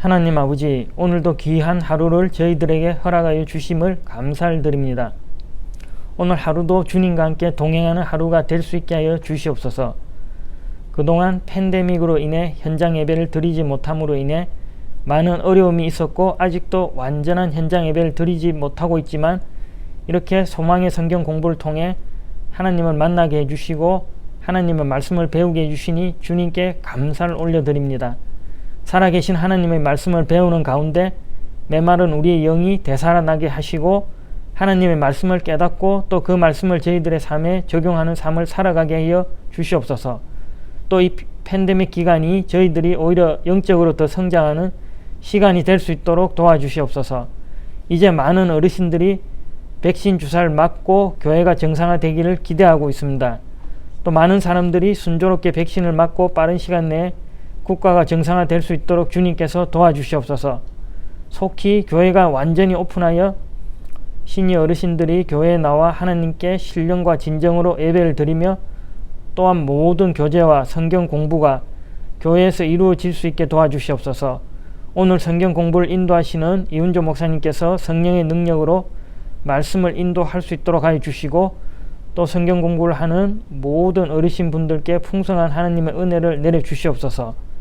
하나님 아버지, 오늘도 귀한 하루를 저희들에게 허락하여 주심을 감사를 드립니다. 오늘 하루도 주님과 함께 동행하는 하루가 될 수 있게 하여 주시옵소서. 그동안 팬데믹으로 인해 현장 예배를 드리지 못함으로 인해 많은 어려움이 있었고 아직도 완전한 현장 예배를 드리지 못하고 있지만 이렇게 소망의 성경 공부를 통해 하나님을 만나게 해주시고 하나님의 말씀을 배우게 해주시니 주님께 감사를 올려드립니다. 살아계신 하나님의 말씀을 배우는 가운데 메마른 우리의 영이 되살아나게 하시고 하나님의 말씀을 깨닫고 또 그 말씀을 저희들의 삶에 적용하는 삶을 살아가게 하여 주시옵소서. 또 이 팬데믹 기간이 저희들이 오히려 영적으로 더 성장하는 시간이 될 수 있도록 도와주시옵소서. 이제 많은 어르신들이 백신 주사를 맞고 교회가 정상화되기를 기대하고 있습니다. 또 많은 사람들이 순조롭게 백신을 맞고 빠른 시간 내에 국가가 정상화될 수 있도록 주님께서 도와주시옵소서. 속히 교회가 완전히 오픈하여 시니어 어르신들이 교회에 나와 하나님께 신령과 진정으로 예배를 드리며 또한 모든 교제와 성경 공부가 교회에서 이루어질 수 있게 도와주시옵소서. 오늘 성경 공부를 인도하시는 이훈조 목사님께서 성령의 능력으로 말씀을 인도할 수 있도록 하여 주시고 또 성경 공부를 하는 모든 어르신 분들께 풍성한 하나님의 은혜를 내려주시옵소서.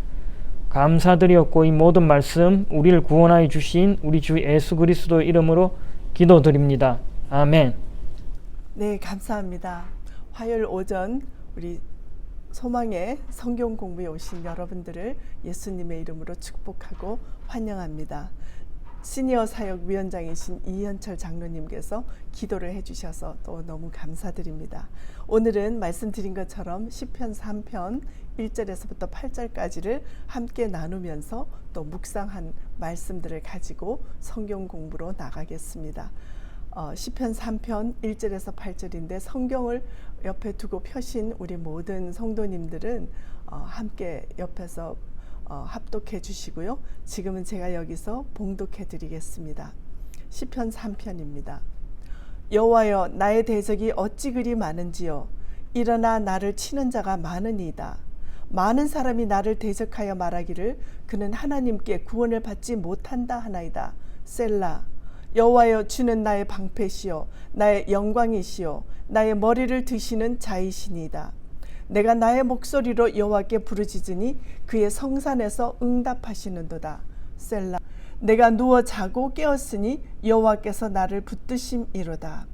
감사드리었고 이 모든 말씀 우리를 구원하여 주신 우리 주 예수 그리스도의 이름으로 기도드립니다. 아멘. 네, 감사합니다. 화요일 오전 우리 소망의 성경 공부에 오신 여러분들을 예수님의 이름으로 축복하고 환영합니다. 시니어 사역위원장이신 이현철 장로님께서 기도를 해주셔서 또 너무 감사드립니다. 오늘은 말씀드린 것처럼 시편 3편 1절에서부터 8절까지를 함께 나누면서 또 묵상한 말씀들을 가지고 성경 공부로 나가겠습니다. 시편 3편 1절에서 8절인데 성경을 옆에 두고 펴신 우리 모든 성도님들은 함께 옆에서 합독해 주시고요. 지금은 제가 여기서 봉독해 드리겠습니다. 시편 3편입니다. 여호와여, 나의 대적이 어찌 그리 많은지요. 일어나 나를 치는 자가 많으니이다. 많은 사람이 나를 대적하여 말하기를 그는 하나님께 구원을 받지 못한다 하나이다. 셀라. 여호와여, 주는 나의 방패시요 나의 영광이시요 나의 머리를 드시는 자이시니이다. 내가 나의 목소리로 여호와께 부르짖으니 그의 성산에서 응답하시는도다. 셀라. 내가 누워 자고 깨었으니 여호와께서 나를 붙드심이로다.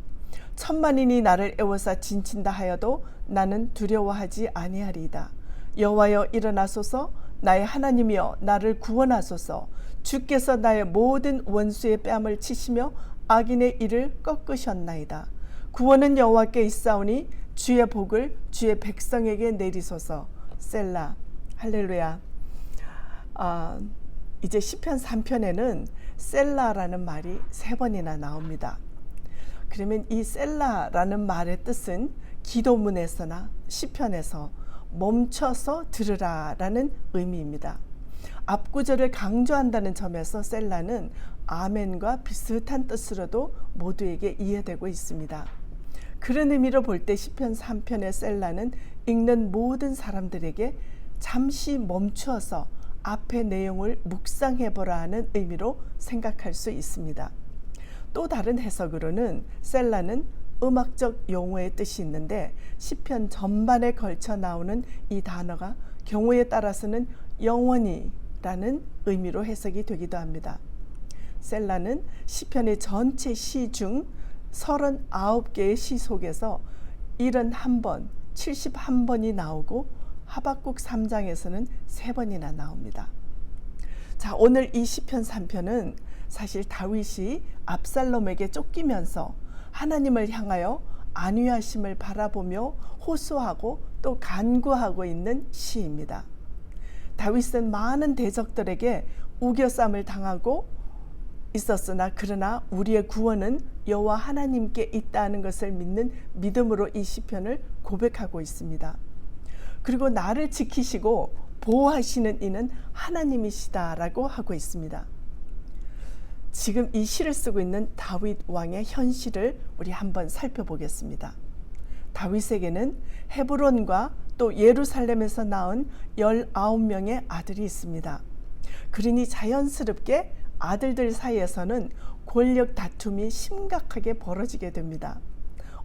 천만인이 나를 애워싸 진친다 하여도 나는 두려워하지 아니하리이다. 여호와여, 일어나소서. 나의 하나님이여, 나를 구원하소서. 주께서 나의 모든 원수의 뺨을 치시며 악인의 일을 꺾으셨나이다. 구원은 여호와께 있사오니 주의 복을 주의 백성에게 내리소서. 셀라. 할렐루야. 이제 시편 3편에는 셀라라는 말이 3번이나 나옵니다. 그러면 이 셀라라는 말의 뜻은 기도문에서나 시편에서 멈춰서 들으라 라는 의미입니다. 앞구절을 강조한다는 점에서 셀라는 아멘과 비슷한 뜻으로도 모두에게 이해되고 있습니다. 그런 의미로 볼 때 시편 3편의 셀라는 읽는 모든 사람들에게 잠시 멈추어서 앞의 내용을 묵상해보라 하는 의미로 생각할 수 있습니다. 또 다른 해석으로는 셀라는 음악적 용어의 뜻이 있는데 시편 전반에 걸쳐 나오는 이 단어가 경우에 따라서는 영원히 라는 의미로 해석이 되기도 합니다. 셀라는 시편의 전체 시 중 39개의 시 속에서 71번, 71번이 나오고 하박국 3장에서는 3번이나 나옵니다. 자, 오늘 이 시편 3편은 사실 다윗이 압살롬에게 쫓기면서 하나님을 향하여 안위하심을 바라보며 호소하고 또 간구하고 있는 시입니다. 다윗은 많은 대적들에게 우겨쌈을 당하고 있었으나 그러나 우리의 구원은 여호와 하나님께 있다는 것을 믿는 믿음으로 이 시편을 고백하고 있습니다. 그리고 나를 지키시고 보호하시는 이는 하나님이시다라고 하고 있습니다. 지금 이 시를 쓰고 있는 다윗 왕의 현실을 우리 한번 살펴보겠습니다. 다윗에게는 헤브론과 또 예루살렘에서 낳은 19명의 아들이 있습니다. 그러니 자연스럽게 아들들 사이에서는 권력 다툼이 심각하게 벌어지게 됩니다.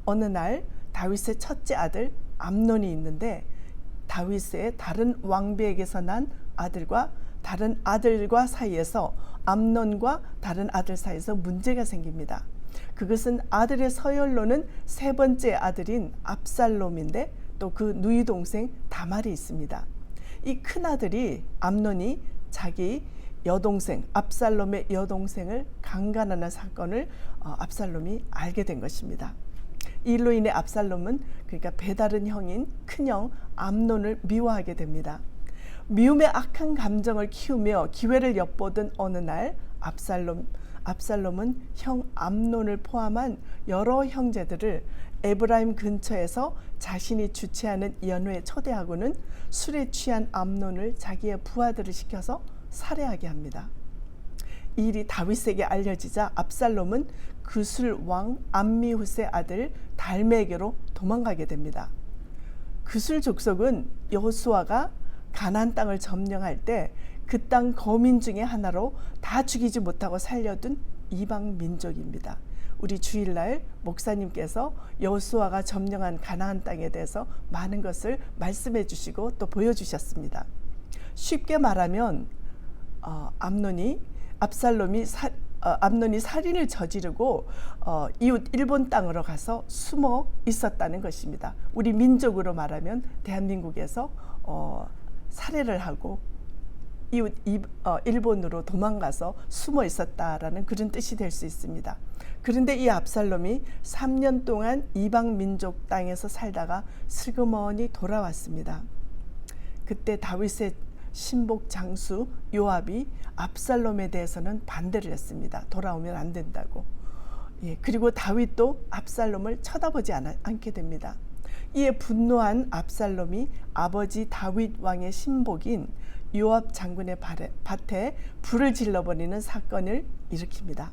어느 날 다윗의 첫째 아들 암논이 있는데 다윗의 다른 왕비에게서 난 아들과 다른 아들과 사이에서 암논과 다른 아들 사이에서 문제가 생깁니다. 그것은 아들의 서열로는 세 번째 아들인 압살롬인데 또 그 누이 동생 다말이 있습니다. 이 큰아들이 암논이 자기 여동생 압살롬의 여동생을 강간하는 사건을 압살롬이 알게 된 것입니다. 이로 인해 압살롬은 그러니까 배다른 형인 큰형 암논을 미워하게 됩니다. 미움의 악한 감정을 키우며 기회를 엿보던 어느 날 압살롬은 형 암논을 포함한 여러 형제들을 에브라임 근처에서 자신이 주최하는 연회에 초대하고는 술에 취한 암논을 자기의 부하들을 시켜서 살해하게 합니다. 이 일이 다윗에게 알려지자 압살롬은 그술 왕 암미훗의 아들 달메에게로 도망가게 됩니다. 그술 족속은 여호수아가 가나안 땅을 점령할 때 그 땅 거민 중에 하나로 다 죽이지 못하고 살려둔 이방 민족입니다. 우리 주일날 목사님께서 여호수아가 점령한 가나안 땅에 대해서 많은 것을 말씀해 주시고 또 보여주셨습니다. 쉽게 말하면 암논이 살인을 저지르고 이웃 일본 땅으로 가서 숨어 있었다는 것입니다. 우리 민족으로 말하면 대한민국에서 살해를 하고 이웃 일본으로 도망가서 숨어 있었다라는 그런 뜻이 될 수 있습니다. 그런데 이 압살롬이 3년 동안 이방 민족 땅에서 살다가 슬그머니 돌아왔습니다. 그때 다윗의 신복 장수 요압이 압살롬에 대해서는 반대를 했습니다. 돌아오면 안 된다고. 그리고 다윗도 압살롬을 쳐다보지 않게 됩니다. 이에 분노한 압살롬이 아버지 다윗 왕의 신복인 요압 장군의 밭에 불을 질러버리는 사건을 일으킵니다.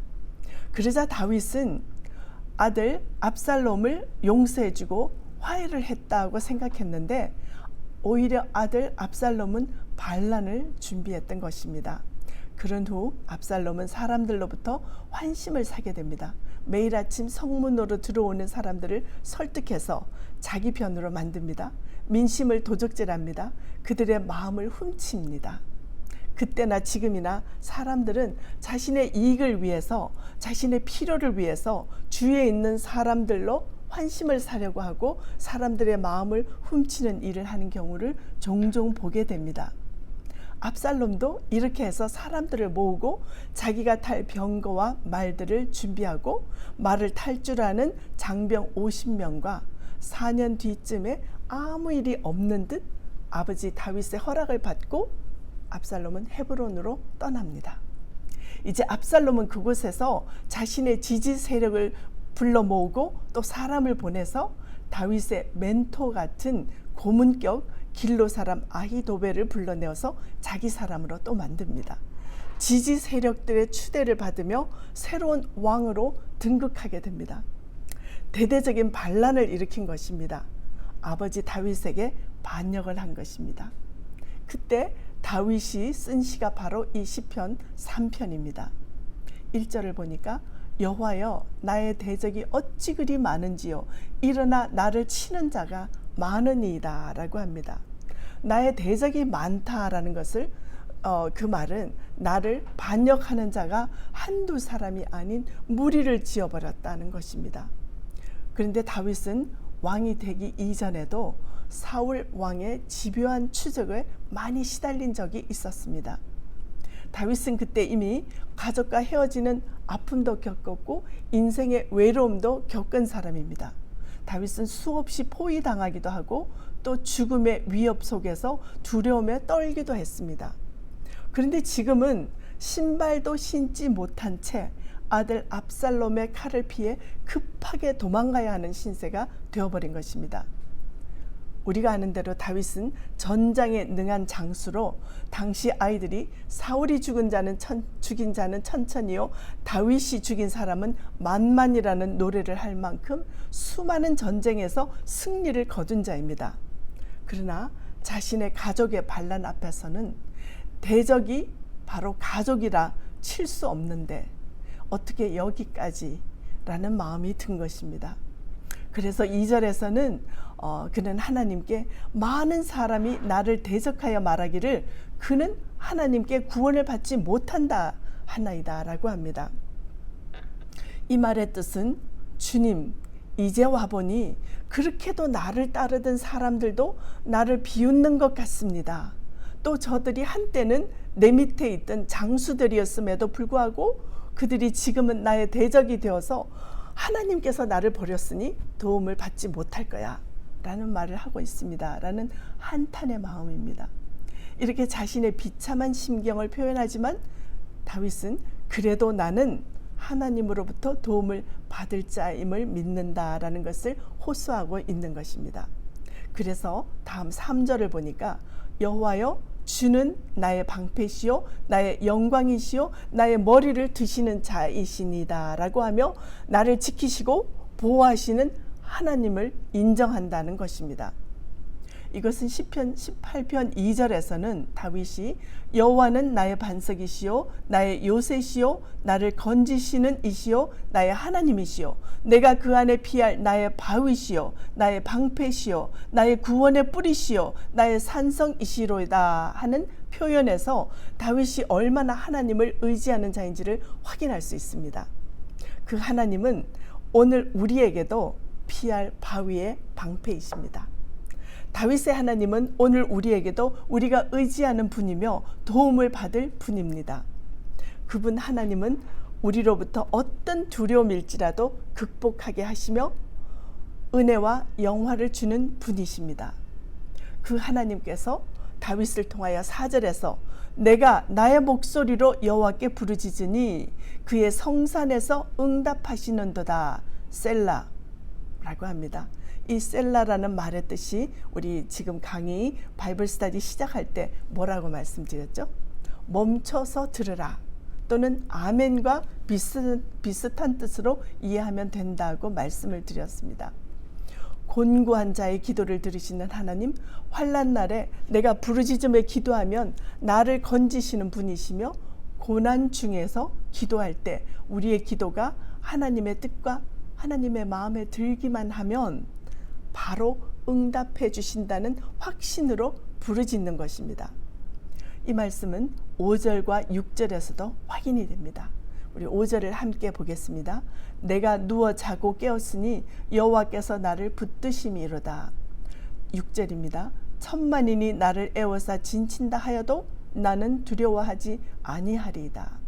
그러자 다윗은 아들 압살롬을 용서해주고 화해를 했다고 생각했는데 오히려 아들 압살롬은 반란을 준비했던 것입니다. 그런 후 압살롬은 사람들로부터 환심을 사게 됩니다. 매일 아침 성문으로 들어오는 사람들을 설득해서 자기 편으로 만듭니다. 민심을 도적질합니다. 그들의 마음을 훔칩니다. 그때나 지금이나 사람들은 자신의 이익을 위해서, 자신의 필요를 위해서 주위에 있는 사람들로 환심을 사려고 하고 사람들의 마음을 훔치는 일을 하는 경우를 종종 보게 됩니다. 압살롬도 이렇게 해서 사람들을 모으고 자기가 탈 병거와 말들을 준비하고 말을 탈 줄 아는 장병 50명과 4년 뒤쯤에 아무 일이 없는 듯 아버지 다윗의 허락을 받고 압살롬은 헤브론으로 떠납니다. 이제 압살롬은 그곳에서 자신의 지지 세력을 불러 모으고 또 사람을 보내서 다윗의 멘토 같은 고문격 길로 사람 아히도벨을 불러내어서 자기 사람으로 또 만듭니다. 지지 세력들의 추대를 받으며 새로운 왕으로 등극하게 됩니다. 대대적인 반란을 일으킨 것입니다. 아버지 다윗에게 반역을 한 것입니다. 그때 다윗이 쓴 시가 바로 이 시편 3편입니다. 1절을 보니까 여호와여 나의 대적이 어찌 그리 많은지요 일어나 나를 치는 자가 많으니이다 라고 합니다. 나의 대적이 많다라는 것을 그 말은 나를 반역하는 자가 한두 사람이 아닌 무리를 지어버렸다는 것입니다. 그런데 다윗은 왕이 되기 이전에도 사울 왕의 집요한 추적에 많이 시달린 적이 있었습니다. 다윗은 그때 이미 가족과 헤어지는 아픔도 겪었고 인생의 외로움도 겪은 사람입니다. 다윗은 수없이 포위당하기도 하고 또 죽음의 위협 속에서 두려움에 떨기도 했습니다. 그런데 지금은 신발도 신지 못한 채 아들 압살롬의 칼을 피해 급하게 도망가야 하는 신세가 되어버린 것입니다. 우리가 아는 대로 다윗은 전장에 능한 장수로 당시 아이들이 사울이 죽인 자는 천천히요 다윗이 죽인 사람은 만만이라는 노래를 할 만큼 수많은 전쟁에서 승리를 거둔 자입니다. 그러나 자신의 가족의 반란 앞에서는 대적이 바로 가족이라 칠 수 없는데 어떻게 여기까지 라는 마음이 든 것입니다. 그래서 2절에서는 그는 하나님께 많은 사람이 나를 대적하여 말하기를 그는 하나님께 구원을 받지 못한다 하나이다 라고 합니다. 이 말의 뜻은 주님 이제 와보니 그렇게도 나를 따르던 사람들도 나를 비웃는 것 같습니다. 또 저들이 한때는 내 밑에 있던 장수들이었음에도 불구하고 그들이 지금은 나의 대적이 되어서 하나님께서 나를 버렸으니 도움을 받지 못할 거야 라는 말을 하고 있습니다 라는 한탄의 마음입니다. 이렇게 자신의 비참한 심경을 표현하지만 다윗은 그래도 나는 하나님으로부터 도움을 받을 자임을 믿는다라는 것을 호소하고 있는 것입니다. 그래서 다음 3절을 보니까 여호와여 주는 나의 방패시요 나의 영광이시요 나의 머리를 드시는 자이시니다 라고 하며 나를 지키시고 보호하시는 하나님을 인정한다는 것입니다. 이것은 시편 18편 2절에서는 다윗이 여호와는 나의 반석이시요 나의 요새시요 나를 건지시는 이시요 나의 하나님이시요 내가 그 안에 피할 나의 바위시요 나의 방패시요 나의 구원의 뿌리시요 나의 산성이시로다 하는 표현에서 다윗이 얼마나 하나님을 의지하는 자인지를 확인할 수 있습니다. 그 하나님은 오늘 우리에게도 피할 바위의 방패이십니다. 다윗의 하나님은 오늘 우리에게도 우리가 의지하는 분이며 도움을 받을 분입니다. 그분 하나님은 우리로부터 어떤 두려움일지라도 극복하게 하시며 은혜와 영화를 주는 분이십니다. 그 하나님께서 다윗을 통하여 4절에서 내가 나의 목소리로 여호와께 부르짖으니 그의 성산에서 응답하시는도다 셀라 라고 합니다. 이 셀라라는 말의 뜻이 우리 지금 강의 바이블 스터디 시작할 때 뭐라고 말씀드렸죠? 멈춰서 들으라 또는 아멘과 비슷한 뜻으로 이해하면 된다고 말씀을 드렸습니다. 곤고한 자의 기도를 들으시는 하나님, 환난 날에 내가 부르짖음에 기도하면 나를 건지시는 분이시며 고난 중에서 기도할 때 우리의 기도가 하나님의 뜻과 하나님의 마음에 들기만 하면 바로 응답해 주신다는 확신으로 부르짖는 것입니다. 이 말씀은 5절과 6절에서도 확인이 됩니다. 우리 5절을 함께 보겠습니다. 내가 누워 자고 깨었으니 여호와께서 나를 붙드심이로다. 6절입니다. 천만인이 나를 애워싸 진친다 하여도 나는 두려워하지 아니하리이다.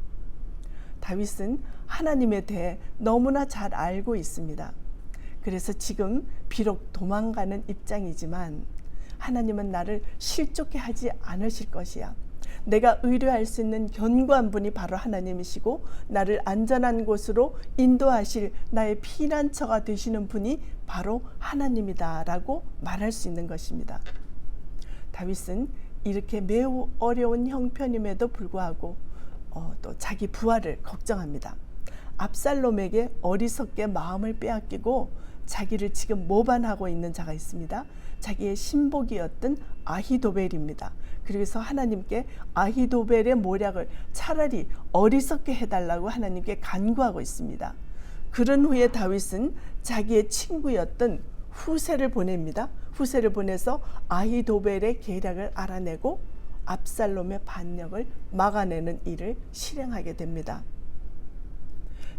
다윗은 하나님에 대해 너무나 잘 알고 있습니다. 그래서 지금 비록 도망가는 입장이지만 하나님은 나를 실족해 하지 않으실 것이야. 내가 의뢰할 수 있는 견고한 분이 바로 하나님이시고 나를 안전한 곳으로 인도하실 나의 피난처가 되시는 분이 바로 하나님이다 라고 말할 수 있는 것입니다. 다윗은 이렇게 매우 어려운 형편임에도 불구하고 또 자기 부하를 걱정합니다. 압살롬에게 어리석게 마음을 빼앗기고 자기를 지금 모반하고 있는 자가 있습니다. 자기의 신복이었던 아히도벨입니다. 그래서 하나님께 아히도벨의 모략을 차라리 어리석게 해달라고 하나님께 간구하고 있습니다. 그런 후에 다윗은 자기의 친구였던 후세를 보냅니다. 후세를 보내서 아히도벨의 계략을 알아내고 압살롬의 반역을 막아내는 일을 실행하게 됩니다.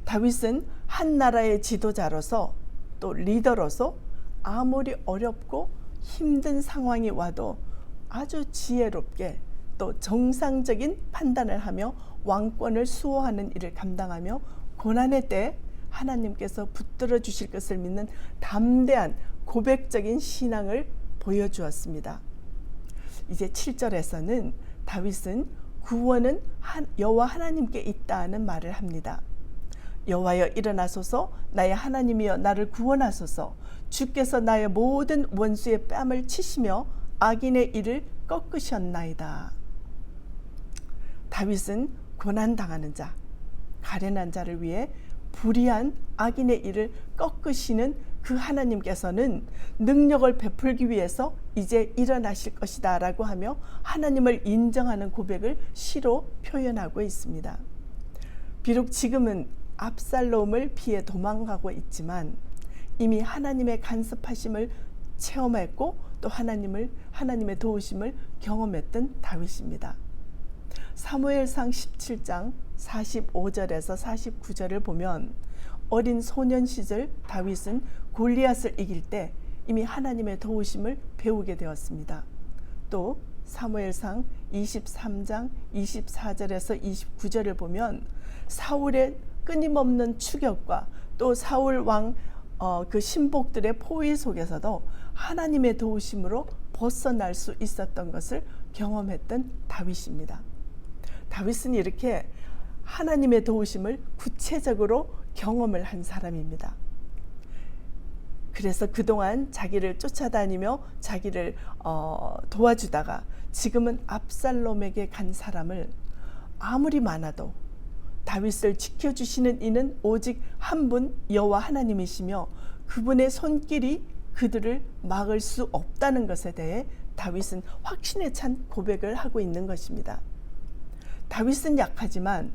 다윗은 한 나라의 지도자로서 또 리더로서 아무리 어렵고 힘든 상황이 와도 아주 지혜롭게 또 정상적인 판단을 하며 왕권을 수호하는 일을 감당하며 고난의 때 하나님께서 붙들어 주실 것을 믿는 담대한 고백적인 신앙을 보여주었습니다. 이제 7절에서는 다윗은 구원은 여호와 하나님께 있다는 말을 합니다. 여호와여 일어나소서 나의 하나님이여 나를 구원하소서 주께서 나의 모든 원수의 뺨을 치시며 악인의 일을 꺾으셨나이다. 다윗은 고난당하는 자, 가련한 자를 위해 불의한 악인의 일을 꺾으시는 그 하나님께서는 능력을 베풀기 위해서 이제 일어나실 것이다 라고 하며 하나님을 인정하는 고백을 시로 표현하고 있습니다. 비록 지금은 압살롬을 피해 도망가고 있지만 이미 하나님의 간섭하심을 체험했고 또 하나님의 도우심을 경험했던 다윗입니다. 사무엘상 17장 45절에서 49절을 보면 어린 소년 시절 다윗은 골리앗을 이길 때 이미 하나님의 도우심을 배우게 되었습니다. 또 사무엘상 23장 24절에서 29절을 보면 사울의 끊임없는 추격과 또 사울 왕 그 신복들의 포위 속에서도 하나님의 도우심으로 벗어날 수 있었던 것을 경험했던 다윗입니다. 다윗은 이렇게 하나님의 도우심을 구체적으로 경험을 한 사람입니다. 그래서 그동안 자기를 쫓아다니며 자기를 도와주다가 지금은 압살롬에게 간 사람을 아무리 많아도 다윗을 지켜주시는 이는 오직 한 분 여호와 하나님이시며 그분의 손길이 그들을 막을 수 없다는 것에 대해 다윗은 확신에 찬 고백을 하고 있는 것입니다. 다윗은 약하지만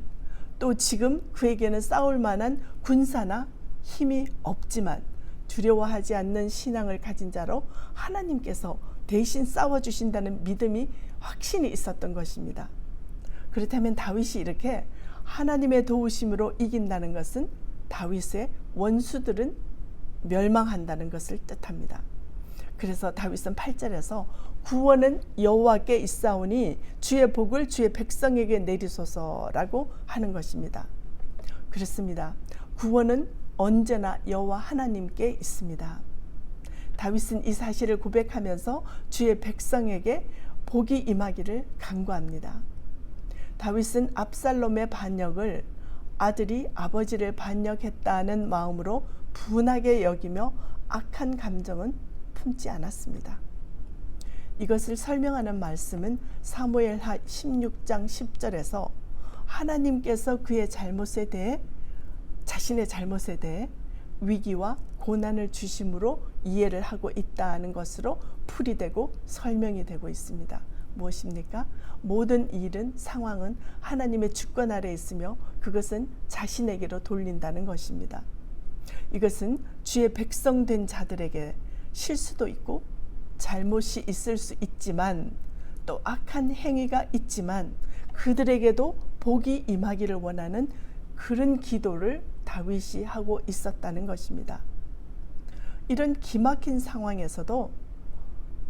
또 지금 그에게는 싸울 만한 군사나 힘이 없지만 두려워하지 않는 신앙을 가진 자로 하나님께서 대신 싸워주신다는 믿음이 확신이 있었던 것입니다. 그렇다면 다윗이 이렇게 하나님의 도우심으로 이긴다는 것은 다윗의 원수들은 멸망한다는 것을 뜻합니다. 그래서 다윗은 8절에서 구원은 여호와께 있사오니 주의 복을 주의 백성에게 내리소서라고 하는 것입니다. 그렇습니다. 구원은 언제나 여호와 하나님께 있습니다. 다윗은 이 사실을 고백하면서 주의 백성에게 복이 임하기를 간구합니다. 다윗은 압살롬의 반역을 아들이 아버지를 반역했다는 마음으로 분하게 여기며 악한 감정은 품지 않았습니다. 이것을 설명하는 말씀은 사무엘하 16장 10절에서 하나님께서 그의 자신의 잘못에 대해 위기와 고난을 주심으로 이해를 하고 있다는 것으로 풀이되고 설명이 되고 있습니다. 무엇입니까? 모든 일은 상황은 하나님의 주권 아래 있으며 그것은 자신에게로 돌린다는 것입니다. 이것은 주의 백성 된 자들에게 실수도 있고 잘못이 있을 수 있지만 또 악한 행위가 있지만 그들에게도 복이 임하기를 원하는 그런 기도를 다윗이 하고 있었다는 것입니다. 이런 기막힌 상황에서도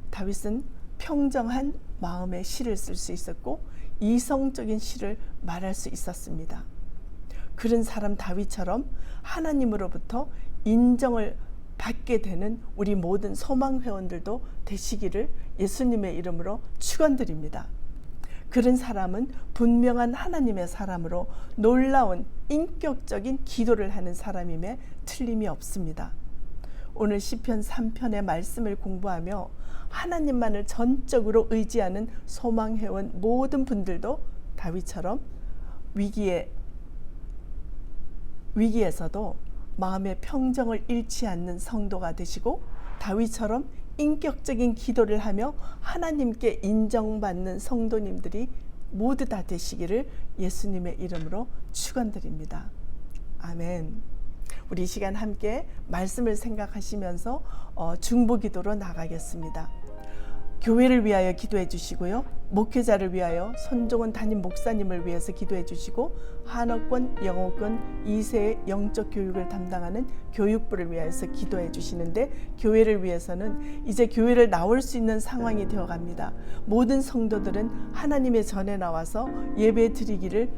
다윗은 평정한 마음의 시를 쓸 수 있었고 이성적인 시를 말할 수 있었습니다. 그런 사람 다윗처럼 하나님으로부터 인정을 받게 되는 우리 모든 소망 회원들도 되시기를 예수님의 이름으로 축원드립니다. 그런 사람은 분명한 하나님의 사람으로 놀라운 인격적인 기도를 하는 사람임에 틀림이 없습니다. 오늘 시편 3편의 말씀을 공부하며 하나님만을 전적으로 의지하는 소망회원 모든 분들도 다윗처럼 위기에서도 마음의 평정을 잃지 않는 성도가 되시고 다윗처럼 인격적인 기도를 하며 하나님께 인정받는 성도님들이 모두 다 되시기를 예수님의 이름으로 축원드립니다. 아멘. 우리 이 시간 함께 말씀을 생각하시면서 중보기도로 나가겠습니다. 교회를 위하여 기도해 주시고요. 목회자를 위하여 손종원 담임 목사님을 위해서 기도해 주시고 한어권, 영어권 2세의 영적 교육을 담당하는 교육부를 위해서 기도해 주시는데 교회를 위해서는 이제 교회를 나올 수 있는 상황이 되어갑니다. 모든 성도들은 하나님의 전에 나와서 예배 드리기를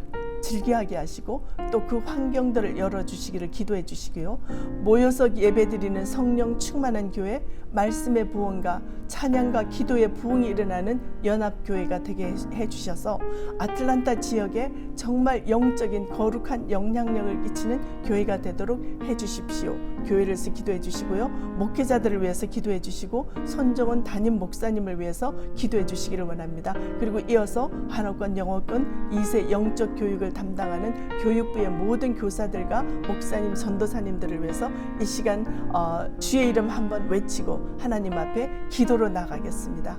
즐겨하게 하시고 또 그 환경들을 열어주시기를 기도해 주시고요. 모여서 예배드리는 성령 충만한 교회, 말씀의 부흥과 찬양과 기도의 부흥이 일어나는 연합교회가 되게 해주셔서 아틀란타 지역에 정말 영적인 거룩한 영향력을 끼치는 교회가 되도록 해주십시오. 교회를 위해서 기도해 주시고요. 목회자들을 위해서 기도해 주시고 손정은 담임 목사님을 위해서 기도해 주시기를 원합니다. 그리고 이어서 한옥권 영어권 2세 영적 교육을 담당하는 교육부의 모든 교사들과 목사님 전도사님들을 위해서 이 시간 주의 이름 한번 외치고 하나님 앞에 기도로 나가겠습니다.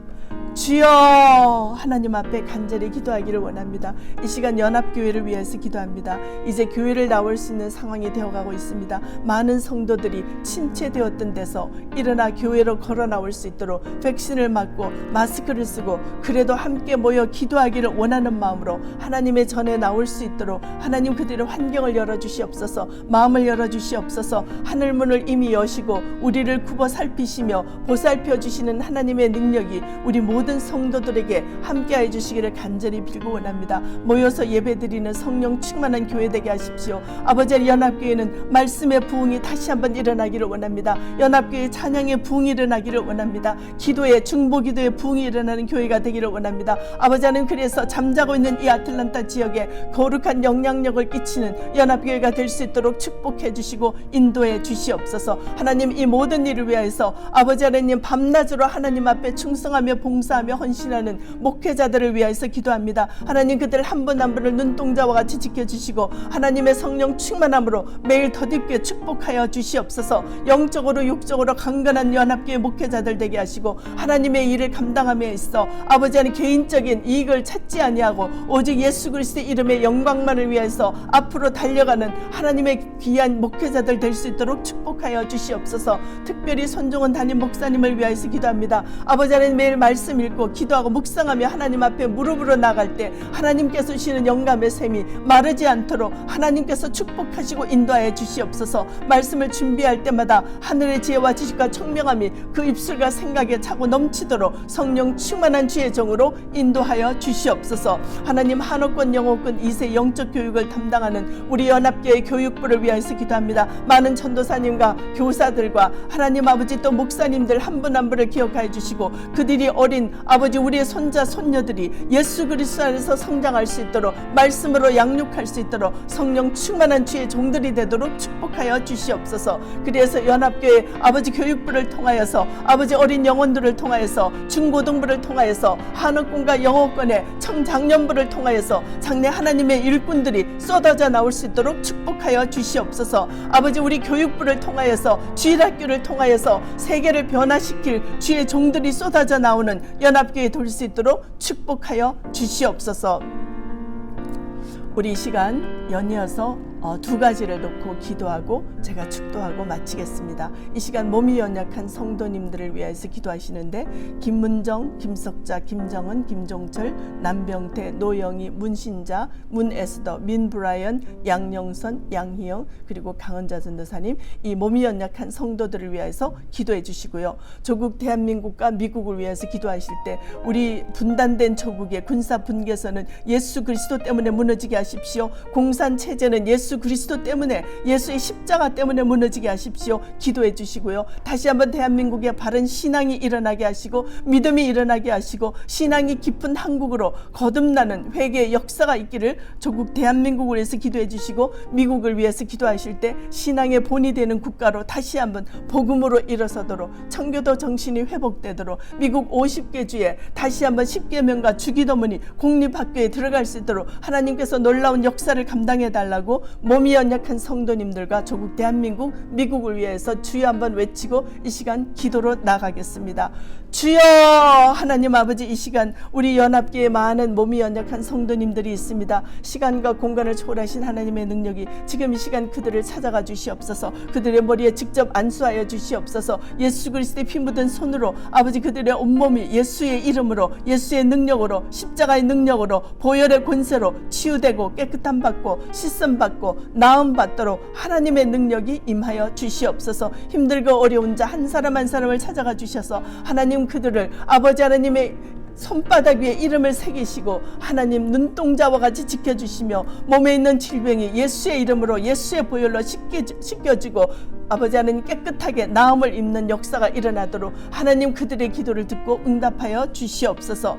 주여, 하나님 앞에 간절히 기도하기를 원합니다. 이 시간 연합교회를 위해서 기도합니다. 이제 교회를 나올 수 있는 상황이 되어가고 있습니다. 많은 성도들이 침체되었던 데서 일어나 교회로 걸어 나올 수 있도록 백신을 맞고 마스크를 쓰고 그래도 함께 모여 기도하기를 원하는 마음으로 하나님의 전에 나올 수 있도록 하나님 그들의 환경을 열어주시옵소서. 마음을 열어주시옵소서. 하늘문을 이미 여시고 우리를 굽어 살피시며 보살펴 주시는 하나님의 능력이 우리 모든 성도들에게 함께해 주시기를 간절히 빌고 원합니다. 모여서 예배드리는 성령 충만한 교회 되게 하십시오. 아버지, 연합교회는 말씀의 부흥이 다시 한번 일어나기를 원합니다. 연합교회 찬양의 부흥이 일어나기를 원합니다. 기도의 중보기도의 부흥이 일어나는 교회가 되기를 원합니다. 아버지, 하나님 그래서 잠자고 있는 이 아틀란타 지역에 거룩한 영향력을 끼치는 연합교회가 될 수 있도록 축복해 주시고 인도해 주시옵소서. 하나님, 이 모든 일을 위하여서 아버지 하나님 밤낮으로 하나님 앞에 충성하며 봉사하며 헌신하는 목회자들을 위하여서 기도합니다. 하나님 그들 한 분 한 분을 눈동자와 같이 지켜주시고 하나님의 성령 충만함으로 매일 더딥게 축복하여 주시옵소서. 영적으로 육적으로 강건한 연합교회 목회자들 되게 하시고 하나님의 일을 감당함에 있어 아버지 하나님 개인적인 이익을 찾지 아니하고 오직 예수 그리스도의 이름의 영광만을 위해서 앞으로 달려가는 하나님의 귀한 목회자들 될 수 있도록 축복하여 주시옵소서. 특별히 손종은 담임 목사님을 위하여서 기도합니다. 아버지 하나님 매일 말씀 읽고 기도하고 묵상하며 하나님 앞에 무릎으로 나갈 때 하나님께서 주시는 영감의 샘이 마르지 않도록 하나님께서 축복하시고 인도하여 주시옵소서. 말씀을 준비할 때마다 하늘의 지혜와 지식과 청명함이 그 입술과 생각에 차고 넘치도록 성령 충만한 주의 종으로 인도하여 주시옵소서. 하나님 한옥권 영어권 2세 영적 교육을 담당하는 우리 연합교회 교육부를 위하여서 기도합니다. 많은 전도사님과 교사들과 하나님 아버지 또 목사님들 한 분 한 분을 기억하여 주시고 그들이 어린 아버지 우리의 손자 손녀들이 예수 그리스도 안에서 성장할 수 있도록 말씀으로 양육할 수 있도록 성령 충만한 주의 종들이 되도록 축복하여 주시옵소서. 그래서 연합교회 아버지 교육부를 통하여서 아버지 어린 영혼들을 통하여서 중고등부를 통하여서 한옥권과 영어권의 청장년부를 통하여서 장래 하나님의 일꾼들이 쏟아져 나올 수 있도록 축복하여 주시옵소서. 아버지 우리 교육부를 통하여서 주일학교를 통하여서 세계를 변화시킬 주의 종들이 쏟아져 나오는 연합교회 될 수 있도록 축복하여 주시옵소서. 우리 이 시간 연이어서 두 가지를 놓고 기도하고 제가 축도하고 마치겠습니다. 이 시간 몸이 연약한 성도님들을 위해서 기도하시는데 김문정, 김석자, 김정은, 김종철, 남병태, 노영희, 문신자, 문에스더, 민브라이언, 양영선, 양희영 그리고 강은자 전도사님 이 몸이 연약한 성도들을 위해서 기도해 주시고요. 조국 대한민국과 미국을 위해서 기도하실 때 우리 분단된 조국의 군사 분계선은 예수 그리스도 때문에 무너지게 하십시오. 공산 체제는 예수 그리스도 때문에 예수의 십자가 때문에 무너지게 하십시오. 기도해 주시고요. 다시 한번 대한민국의 바른 신앙이 일어나게 하시고 믿음이 일어나게 하시고 신앙이 깊은 한국으로 거듭나는 회개의 역사가 있기를 조국 대한민국을 위해서 기도해 주시고 미국을 위해서 기도하실 때 신앙의 본이 되는 국가로 다시 한번 복음으로 일어서도록 청교도 정신이 회복되도록 미국 50개 주에 다시 한번 10계명과 주기도문이 공립학교에 들어갈 수 있도록 하나님께서 놀라운 역사를 감당해 달라고 몸이 연약한 성도님들과 조국 대한민국 미국을 위해서 주여 한번 외치고 이 시간 기도로 나가겠습니다. 주여 하나님 아버지 이 시간 우리 연합교회에 많은 몸이 연약한 성도님들이 있습니다. 시간과 공간을 초월하신 하나님의 능력이 지금 이 시간 그들을 찾아가 주시옵소서. 그들의 머리에 직접 안수하여 주시옵소서. 예수 그리스도의 피 묻은 손으로 아버지 그들의 온몸이 예수의 이름으로 예수의 능력으로 십자가의 능력으로 보혈의 권세로 치유되고 깨끗함 받고 씻음 받고 나음 받도록 하나님의 능력이 임하여 주시옵소서. 힘들고 어려운 자 한 사람 한 사람을 찾아가 주셔서 하나님 그들을 아버지 하나님의 손바닥 위에 이름을 새기시고 하나님 눈동자와 같이 지켜주시며 몸에 있는 질병이 예수의 이름으로 예수의 보혈로 씻겨지고 아버지 하나님 깨끗하게 나음을 입는 역사가 일어나도록 하나님 그들의 기도를 듣고 응답하여 주시옵소서.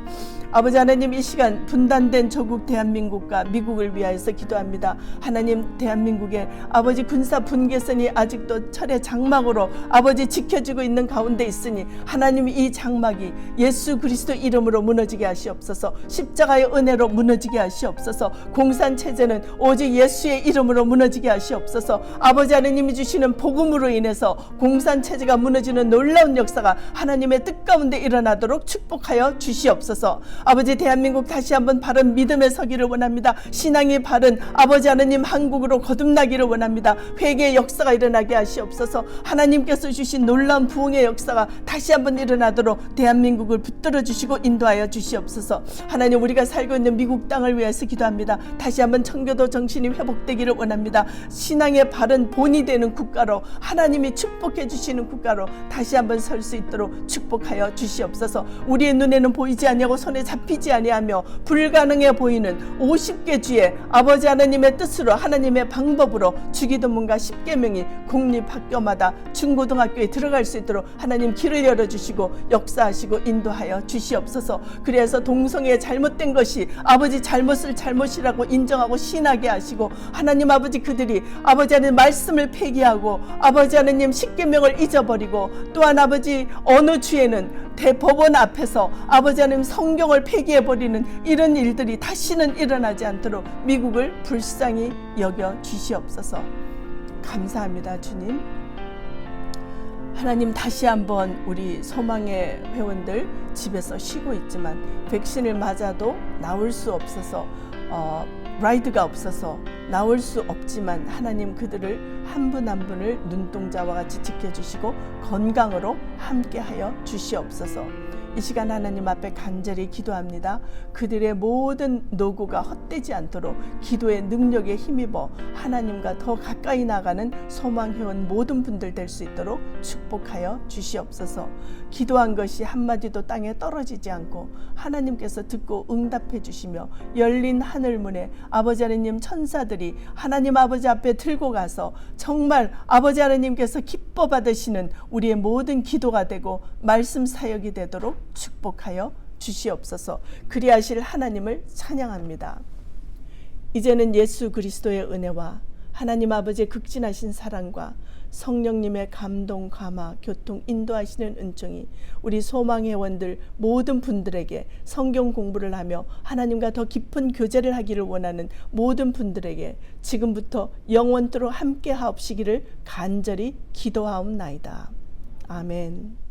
아버지 하나님, 이 시간 분단된 조국 대한민국과 미국을 위하여서 기도합니다. 하나님, 대한민국의 아버지 군사 분계선이 아직도 철의 장막으로 아버지 지켜지고 있는 가운데 있으니 하나님, 이 장막이 예수 그리스도 이름으로 무너지게 하시옵소서. 십자가의 은혜로 무너지게 하시옵소서. 공산체제는 오직 예수의 이름으로 무너지게 하시옵소서. 아버지 하나님이 주시는 복음으로 인해서 공산체제가 무너지는 놀라운 역사가 하나님의 뜻 가운데 일어나도록 축복하여 주시옵소서. 아버지, 대한민국 다시 한번 바른 믿음에 서기를 원합니다. 신앙이 바른 아버지 하나님 한국으로 거듭나기를 원합니다. 회개의 역사가 일어나게 하시옵소서. 하나님께서 주신 놀라운 부흥의 역사가 다시 한번 일어나도록 대한민국을 붙들어 주시고 인도하여 주시옵소서. 하나님, 우리가 살고 있는 미국 땅을 위해서 기도합니다. 다시 한번 청교도 정신이 회복되기를 원합니다. 신앙의 바른 본이 되는 국가로, 하나님이 축복해 주시는 국가로 다시 한번 설 수 있도록 축복하여 주시옵소서. 우리의 눈에는 보이지 아니하고 손에 잡히지 아니하며 불가능해 보이는 50개 주의 아버지 하나님의 뜻으로, 하나님의 방법으로 주기도문과 10계명이 공립학교마다 중고등학교에 들어갈 수 있도록 하나님 길을 열어주시고 역사하시고 인도하여 주시옵소서. 그래서 동성애의 잘못된 것이 아버지 잘못을 잘못이라고 인정하고 신하게 하시고, 하나님 아버지 그들이 아버지 하나님 말씀을 폐기하고 아버지 하나님 10계명을 잊어버리고, 또한 아버지 어느 주에는 대법원 앞에서 아버지 하나님 성경을 폐기해버리는 이런 일들이 다시는 일어나지 않도록 미국을 불쌍히 여겨 주시옵소서. 감사합니다, 주님. 하나님, 다시 한번 우리 소망의 회원들 집에서 쉬고 있지만 백신을 맞아도 나올 수 없어서 라이드가 없어서 나올 수 없지만 하나님 그들을 한 분 한 분을 눈동자와 같이 지켜주시고 건강으로 함께하여 주시옵소서. 이 시간 하나님 앞에 간절히 기도합니다. 그들의 모든 노고가 헛되지 않도록 기도의 능력에 힘입어 하나님과 더 가까이 나가는 소망회원 모든 분들 될 수 있도록 축복하여 주시옵소서. 기도한 것이 한마디도 땅에 떨어지지 않고 하나님께서 듣고 응답해 주시며 열린 하늘문에 아버지 하나님 천사들이 하나님 아버지 앞에 들고 가서 정말 아버지 하나님께서 기뻐 받으시는 우리의 모든 기도가 되고 말씀 사역이 되도록 축복하여 주시옵소서. 그리하실 하나님을 찬양합니다. 이제는 예수 그리스도의 은혜와 하나님 아버지의 극진하신 사랑과 성령님의 감동, 감화, 교통, 인도하시는 은총이 우리 소망회원들 모든 분들에게 성경 공부를 하며 하나님과 더 깊은 교제를 하기를 원하는 모든 분들에게 지금부터 영원토록 함께 하옵시기를 간절히 기도하옵나이다. 아멘.